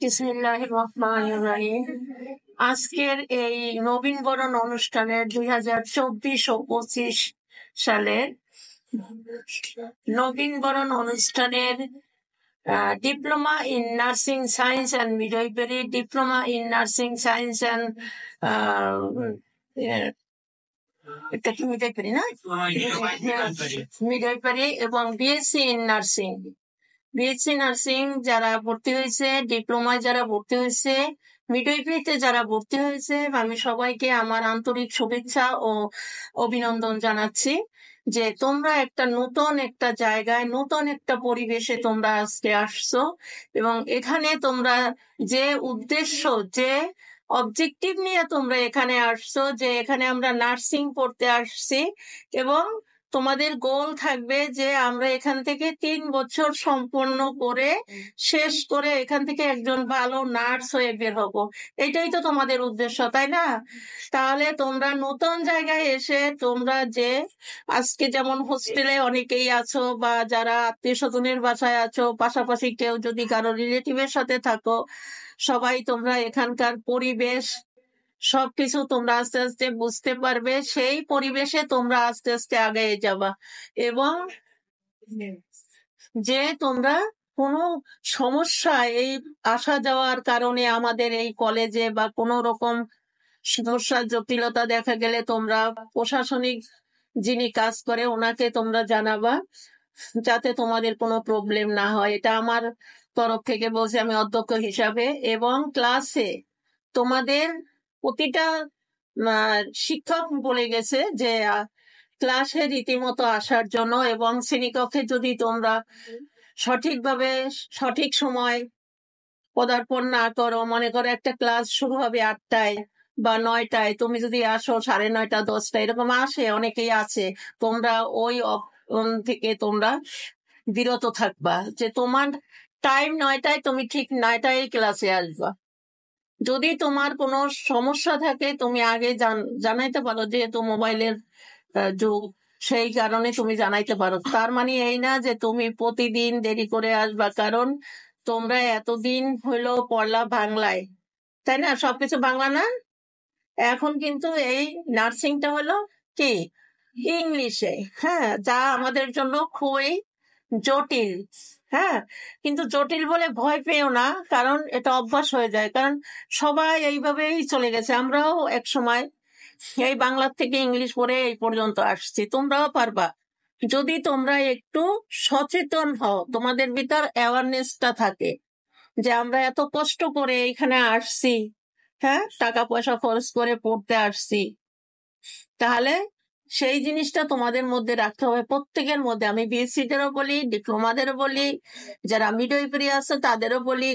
বিসমিল্লাহির রহমানির রহিম। আজকের এই নবীনবরণ অনুষ্ঠানের 2024 ও 25 সালের নবীনবরণ অনুষ্ঠানের diploma in nursing science and midwifery, diploma in nursing science and এটা কি মিডওয়াইফারি না, মিডওয়াইফারি এবং BSc in nursing. BSc nursing যারা ভর্তি হয়েছে, ডিপ্লোমায় যারা ভর্তি হয়েছে, মিডওয়াইফারিতে যারা ভর্তি হয়েছে, আমি সবাইকে আমার আন্তরিক শুভেচ্ছা ও অভিনন্দন জানাচ্ছি যে তোমরা একটা নতুন একটা জায়গায়, নতুন একটা পরিবেশে তোমরা আজকে আসছো এবং এখানে তোমরা যে উদ্দেশ্য, যে অবজেক্টিভ নিয়ে তোমরা এখানে আসছো, যে এখানে আমরা নার্সিং পড়তে আসছি এবং তোমাদের গোল থাকবে যে আমরা এখান থেকে 3 বছর সম্পন্ন করে শেষ করে এখান থেকে একজন ভালো নার্স হয়ে বের হব। এটাই তো তোমাদের উদ্দেশ্য, তাই না? তাহলে তোমরা নতুন জায়গায় এসে তোমরা যে আজকে যেমন হোস্টেলে অনেকেই আছো বা যারা আত্মীয় স্বজনের বাসায় আছো, পাশাপাশি কেউ যদি কারো রিলেটিভের সাথে থাকো, সবাই তোমরা এখানকার পরিবেশ সবকিছু তোমরা আস্তে আস্তে বুঝতে পারবে। সেই পরিবেশে তোমরা আস্তে আস্তে আগে যাবা এবং যে তোমরা কোনো সমস্যা এই আসা যাওয়ার কারণে আমাদের এই কলেজে বা কোনো রকম সমস্যা জটিলতা দেখা গেলে তোমরা প্রশাসনিক যিনি কাজ করে ওনাকে তোমরা জানাবা, যাতে তোমাদের কোনো প্রবলেম না হয়। এটা আমার তরফ থেকে বলছি, আমি অধ্যক্ষ হিসাবে। এবং ক্লাসে তোমাদের প্রতিটা শিক্ষক বলে গেছে যে ক্লাসে রীতিমতো আসার জন্য এবং শ্রেণীকক্ষে যদি তোমরা সঠিকভাবে সঠিক সময় পদার্পণ না করো, মনে করো একটা ক্লাস শুরু হবে 8টায় বা 9টায়, তুমি যদি আসো 9:30 10টা এরকম আসে, অনেকেই আছে, তোমরা ওই থেকে তোমরা বিরত থাকবা যে তোমার টাইম 9টায়, তুমি ঠিক 9টায় ক্লাসে আসবা। যদি তোমার কোনো সমস্যা থাকে তুমি আগে জানাইতে পারো, যেহেতু মোবাইলের যুগ, সেই কারণে তুমি জানাইতে পারো। তার মানে এই না যে তুমি প্রতিদিন দেরি করে আসবা, কারণ তোমরা এতদিন হইলো পড়লা বাংলায়, তাই না? সবকিছু বাংলা না, এখন কিন্তু এই নার্সিংটা হলো কি ইংলিশে। হ্যাঁ, যা আমাদের জন্য খুবই জটিল। হ্যাঁ, কিন্তু জটিল বলে ভয় পেও না, কারণ এটা অভ্যাস হয়ে যায়, কারণ সবাই এইভাবেই চলে গেছে। আমরাও এক সময় এই বাংলা থেকে ইংলিশ পড়ে এই পর্যন্ত আসছি, তোমরাও পারবা যদি তোমরা একটু সচেতন হও, তোমাদের ভিতর অ্যাওয়ারনেসটা থাকে যে আমরা এত কষ্ট করে এখানে আসছি, হ্যাঁ, টাকা পয়সা খরচ করে পড়তে আসছি, তাহলে সেই জিনিসটা তোমাদের মধ্যে রাখতে হবে, প্রত্যেকের মধ্যে। আমি বিএসসি দেরও বলি, ডিপ্লোমাদেরও বলি, যারা মিডওয়াইফারি আছে তাদেরও বলি,